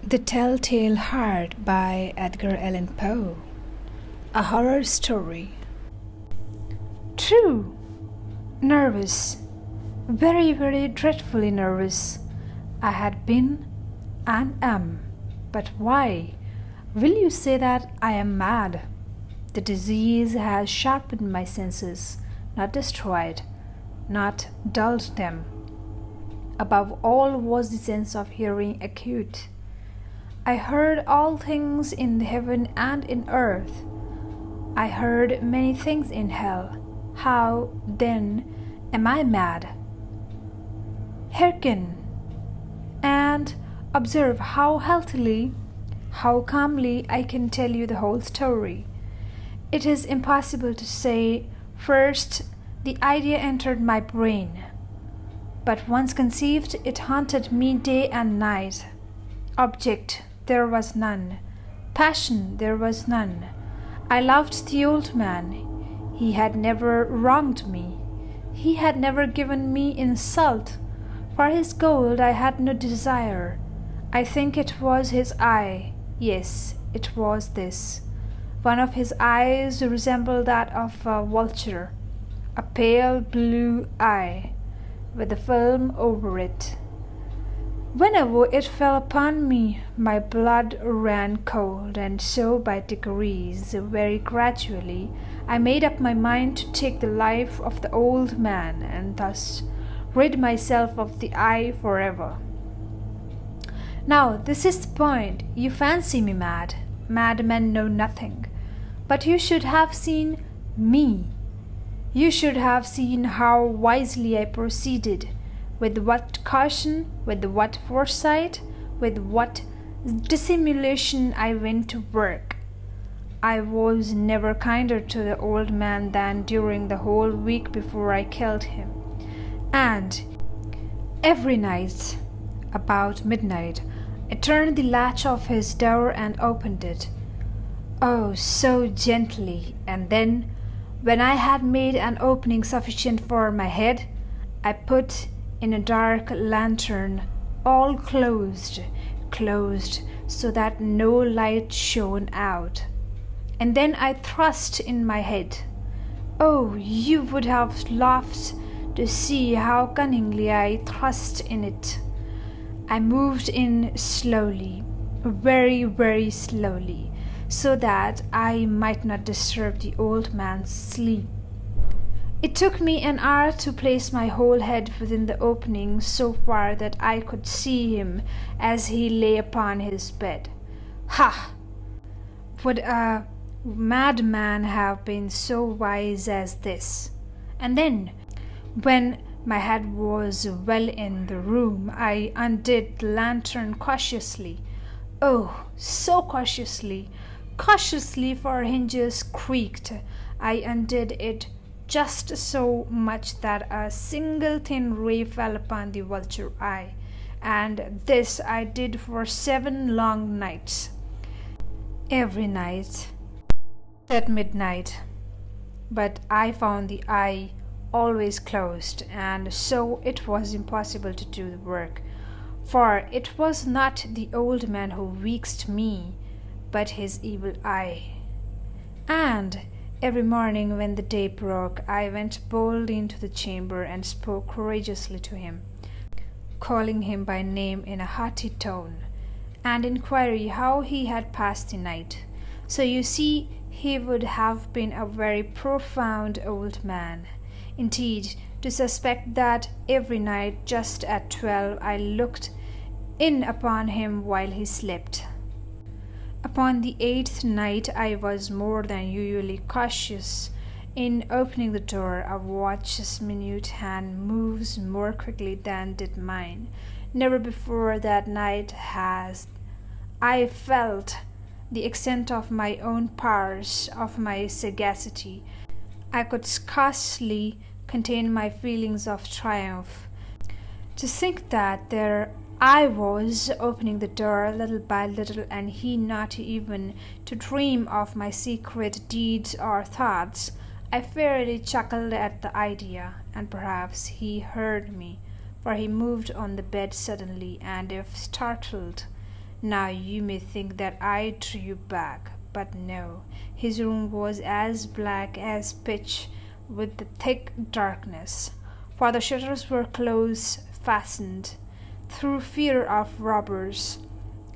The Telltale Heart by Edgar Allan Poe. A horror story. True. Nervous. Very, very dreadfully nervous. I had been and am. But why? Will you say that I am mad? The disease has sharpened my senses, not destroyed, not dulled them. Above all was the sense of hearing acute. I heard all things in heaven and in earth. I heard many things in hell. How, then, am I mad? Hearken, and observe how healthily, how calmly I can tell you the whole story. It is impossible to say. First, the idea entered my brain. But once conceived, it haunted me day and night. Object there was none. Passion there was none. I loved the old man. He had never wronged me. He had never given me insult. For his gold I had no desire. I think it was his eye. Yes, it was this. One of his eyes resembled that of a vulture, a pale blue eye, with a film over it. Whenever it fell upon me, my blood ran cold, and so by degrees, very gradually, I made up my mind to take the life of the old man, and thus rid myself of the eye forever. Now, this is the point. You fancy me mad. Madmen know nothing. But you should have seen me. You should have seen how wisely I proceeded, with what caution, with what foresight, with what dissimulation I went to work. I was never kinder to the old man than during the whole week before I killed him. And every night, about midnight, I turned the latch of his door and opened it. Oh, so gently, and then, when I had made an opening sufficient for my head, I put in a dark lantern, all closed, so that no light shone out. And then I thrust in my head. Oh, you would have laughed to see how cunningly I thrust in it. I moved in slowly, very, very slowly, so that I might not disturb the old man's sleep. It took me an hour to place my whole head within the opening so far that I could see him as he lay upon his bed. Ha! Would a madman have been so wise as this? And then, when my head was well in the room, I undid the lantern cautiously. Oh, so cautiously! Cautiously, for hinges creaked. I undid it just so much that a single thin ray fell upon the vulture-eye, and this I did for 7 long nights. Every night at midnight. But I found the eye always closed, and so it was impossible to do the work, for it was not the old man who vexed me, but his evil eye. And every morning when the day broke, I went boldly into the chamber and spoke courageously to him, calling him by name in a hearty tone, and inquiring how he had passed the night. So you see, he would have been a very profound old man. Indeed, to suspect that every night just at 12 I looked in upon him while he slept. Upon the 8th night I was more than usually cautious in opening the door. A watch's minute hand moves more quickly than did mine. Never before that night has I felt the extent of my own powers, of my sagacity. I could scarcely contain my feelings of triumph. To think that there I was opening the door little by little, and he not even to dream of my secret deeds or thoughts. I fairly chuckled at the idea, and perhaps he heard me, for he moved on the bed suddenly, and if startled, Now you may think that I drew back, but no. His room was as black as pitch with the thick darkness, for the shutters were close fastened through fear of robbers,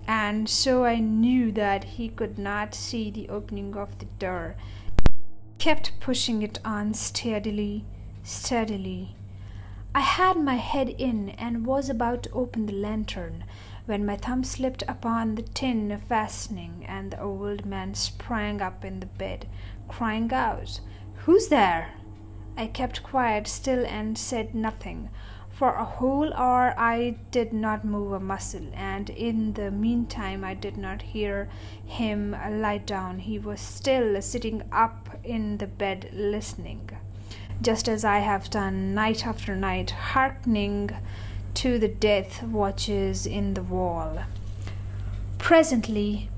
and so I knew that he could not see the opening of the door. Kept pushing it on steadily. I had my head in and was about to open the lantern when my thumb slipped upon the tin fastening, and the old man sprang up in the bed, crying out, "Who's there?" I kept quite still and said nothing. For a whole hour I did not move a muscle, and in the meantime I did not hear him lie down. He was still sitting up in the bed listening, just as I have done night after night, hearkening to the death watches in the wall. Presently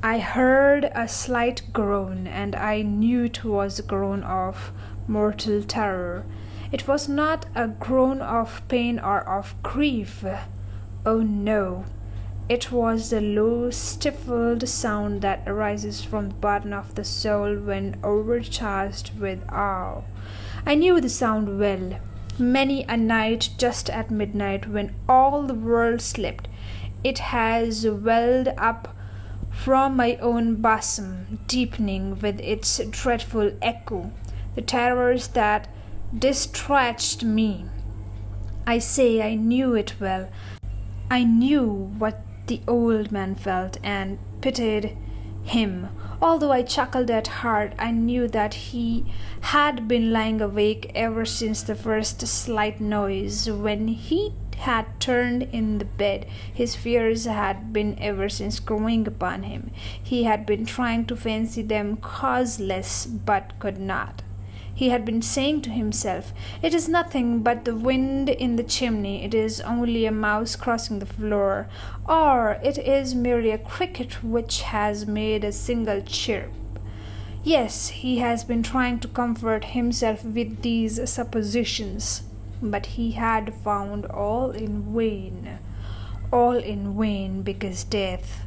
I heard a slight groan, and I knew 'twas a groan of mortal terror. It was not a groan of pain or of grief. Oh no, it was the low, stifled sound that arises from the bottom of the soul when overcharged with awe. I knew the sound well. Many a night, just at midnight, when all the world slept, it has welled up from my own bosom, deepening with its dreadful echo the terrors that distracted me. I say I knew it well. I knew what the old man felt, and pitied him. Although I chuckled at heart, I knew that he had been lying awake ever since the first slight noise. When he had turned in the bed, his fears had been ever since growing upon him. He had been trying to fancy them causeless, but could not. He had been saying to himself, "It is nothing but the wind in the chimney, it is only a mouse crossing the floor, or it is merely a cricket which has made a single chirp." Yes, he has been trying to comfort himself with these suppositions, but he had found all in vain, because death,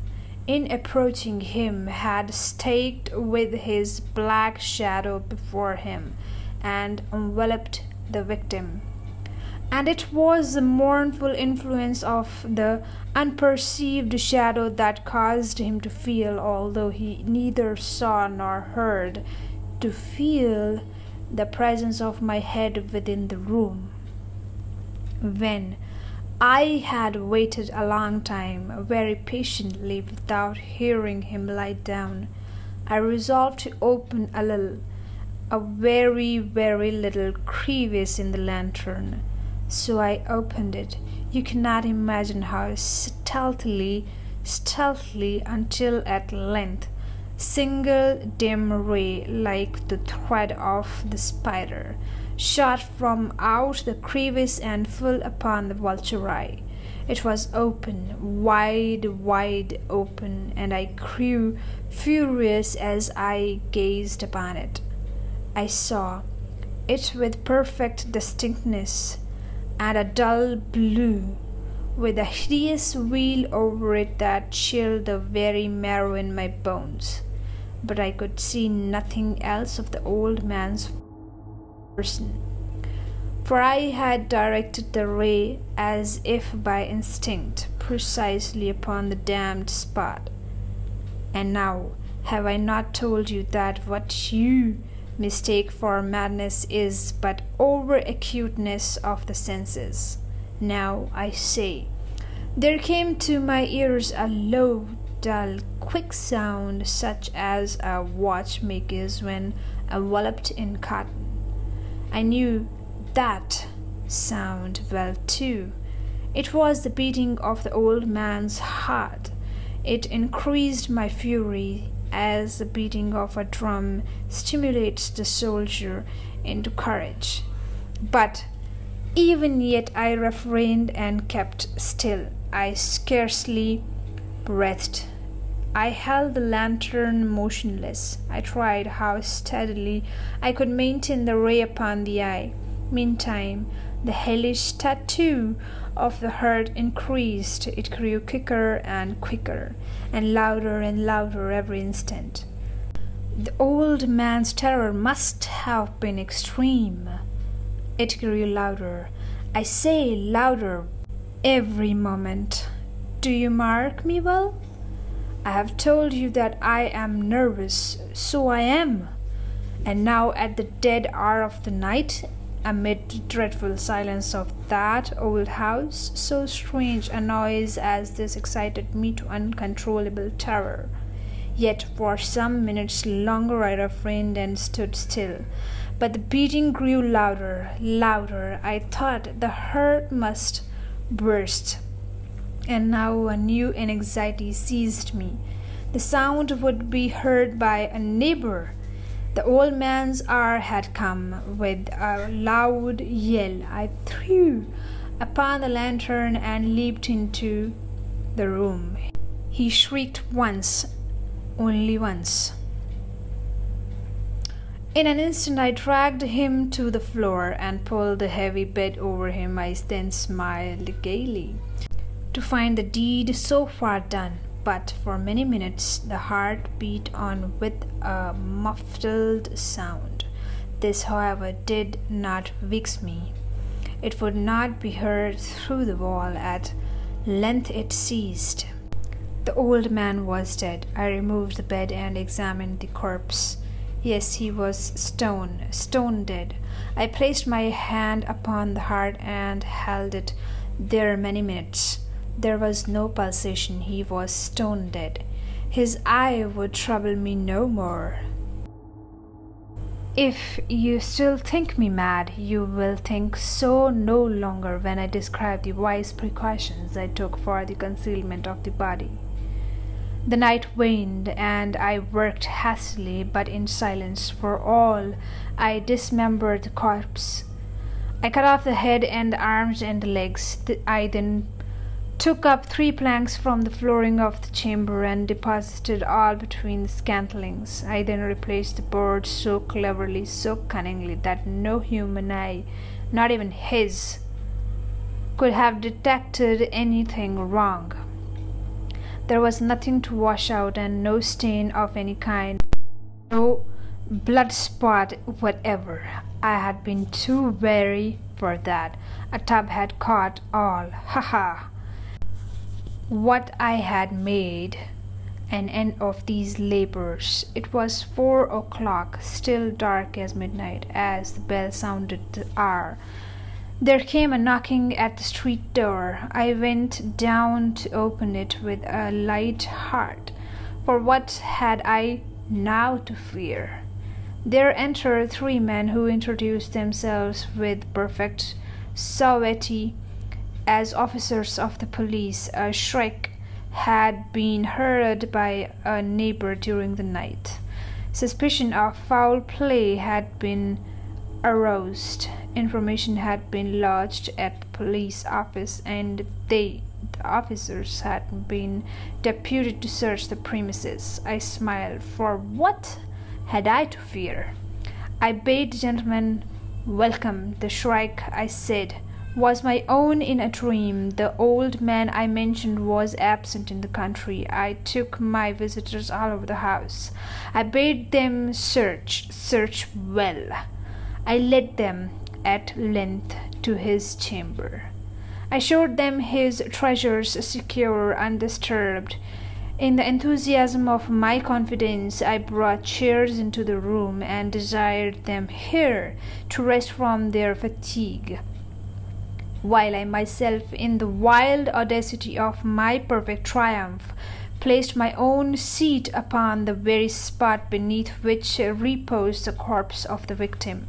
in approaching him, had stalked with his black shadow before him and enveloped the victim. And it was the mournful influence of the unperceived shadow that caused him to feel, although he neither saw nor heard, to feel the presence of my head within the room. When I had waited a long time, very patiently, without hearing him lie down, I resolved to open a very, very little crevice in the lantern. So I opened it. You cannot imagine how stealthily, until at length, single dim ray, like the thread of the spider, shot from out the crevice and full upon the vulture-eye. It was open, wide open, and I grew furious as I gazed upon it. I saw it with perfect distinctness, and a dull blue, with a hideous wheal over it that chilled the very marrow in my bones. But I could see nothing else of the old man's person, for I had directed the ray, as if by instinct, precisely upon the damned spot. And now, have I not told you that what you mistake for madness is but over-acuteness of the senses? Now I say, there came to my ears a low, dull, quick sound, such as a watchmaker gives when enveloped in cotton. I knew that sound well too. It was the beating of the old man's heart. It increased my fury, as the beating of a drum stimulates the soldier into courage. But even yet I refrained and kept still. I scarcely breathed. I held the lantern motionless. I tried how steadily I could maintain the ray upon the eye. Meantime, The hellish tattoo of the heart increased. It grew quicker and quicker, and louder every instant. The old man's terror must have been extreme. It grew louder. I say louder every moment. Do you mark me well? I have told you that I am nervous, so I am. And now at the dead hour of the night, amid the dreadful silence of that old house, so strange a noise as this excited me to uncontrollable terror. Yet for some minutes longer I refrained and stood still. But the beating grew louder. I thought the heart must burst. And now a new anxiety seized me. The sound would be heard by a neighbor. The old man's hour had come. With a loud yell, I threw upon the lantern and leaped into the room. He shrieked once, only once. In an instant I dragged him to the floor and pulled the heavy bed over him. I then smiled gaily to find the deed so far done. But for many minutes the heart beat on with a muffled sound. This, however, did not vex me. It would not be heard through the wall. At length it ceased. The old man was dead. I removed the bed and examined the corpse. Yes, he was stone dead. I placed my hand upon the heart and held it there many minutes. There was no pulsation. He was stone dead. His eye would trouble me no more. If you still think me mad, you will think so no longer when I describe the wise precautions I took for the concealment of the body. The night waned, and I worked hastily, but in silence. For all, I dismembered the corpse. I cut off the head and arms and legs. I then took up 3 planks from the flooring of the chamber and deposited all between the scantlings. I then replaced the boards so cleverly, so cunningly, that no human eye, not even his, could have detected anything wrong. There was nothing to wash out and no stain of any kind, no blood spot whatever. I had been too wary for that. A tub had caught all. Ha ha! What I had made an end of these labors. It was 4 o'clock, still dark as midnight, as the bell sounded the hour. There came a knocking at the street door. I went down to open it with a light heart, for what had I now to fear? There entered 3 men who introduced themselves with perfect suavity as officers of the police. A shriek had been heard by a neighbor during the night. Suspicion of foul play had been aroused. Information had been lodged at the police office, and the officers had been deputed to search the premises. I smiled, for what had I to fear? I bade the gentleman welcome. The shriek, I said, was my own in a dream. The old man I mentioned was absent in the country. I took my visitors all over the house. I bade them search well. I led them at length to his chamber. I showed them his treasures secure, undisturbed. In the enthusiasm of my confidence, I brought chairs into the room and desired them here to rest from their fatigue, while I myself, in the wild audacity of my perfect triumph, placed my own seat upon the very spot beneath which reposed the corpse of the victim.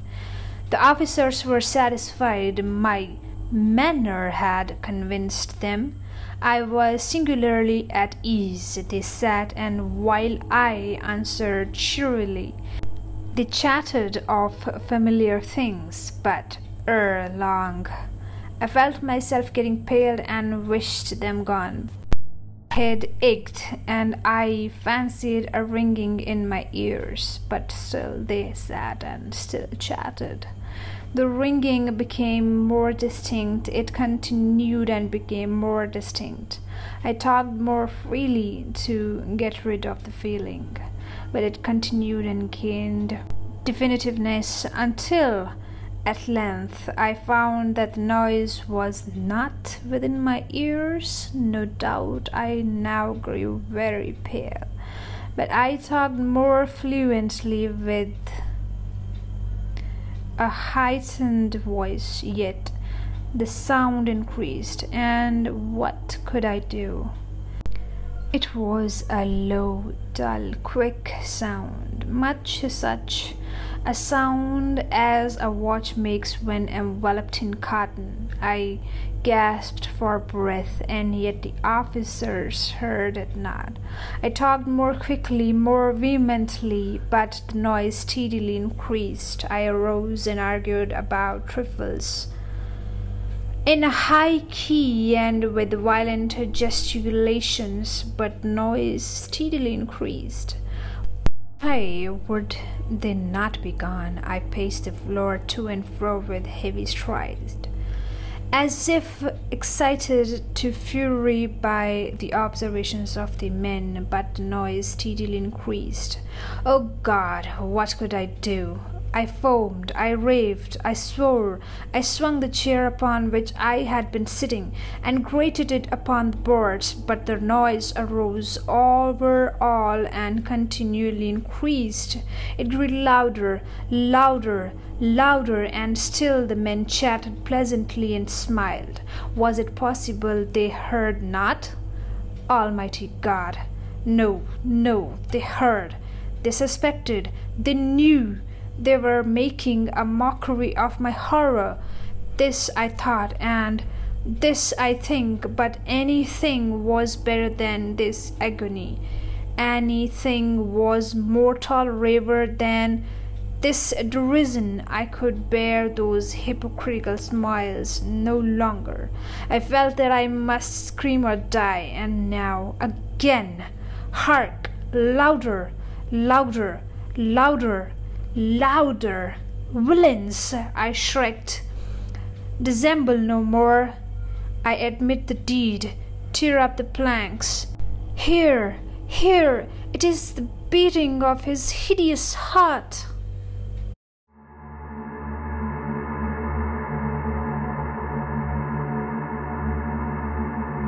The officers were satisfied. My manner had convinced them. I was singularly at ease. They sat, and while I answered cheerily, they chatted of familiar things. But ere long, I felt myself getting pale and wished them gone. My head ached, and I fancied a ringing in my ears, but still they sat and still chatted. The ringing became more distinct. It continued and became more distinct. I talked more freely to get rid of the feeling, but it continued and gained definitiveness until, at length, I found that the noise was not within my ears. No doubt I now grew very pale, but I talked more fluently with a heightened voice, yet the sound increased, and what could I do? It was a low, dull, quick sound, much such a sound as a watch makes when enveloped in cotton. I gasped for breath, and yet the officers heard it not. I talked more quickly, more vehemently, but the noise steadily increased. I arose and argued about trifles in a high key and with violent gesticulations, but noise steadily increased. Why would they not be gone? I paced the floor to and fro with heavy strides, as if excited to fury by the observations of the men, but the noise steadily increased. Oh God, what could I do? I foamed, I raved, I swore. I swung the chair upon which I had been sitting and grated it upon the boards, but the noise arose over all and continually increased. It grew louder, louder, louder, and still the men chatted pleasantly and smiled. Was it possible they heard not? Almighty God! No, no, they heard, they suspected, they knew. They were making a mockery of my horror. This I thought, and this I think, but anything was better than this agony. Anything was more tolerable than this derision. I could bear those hypocritical smiles no longer. I felt that I must scream or die, and now again. Hark! Louder! Louder! Louder! Louder! Villains! I shrieked. Dissemble no more. I admit the deed. Tear up the planks. Here! Here! It is the beating of his hideous heart.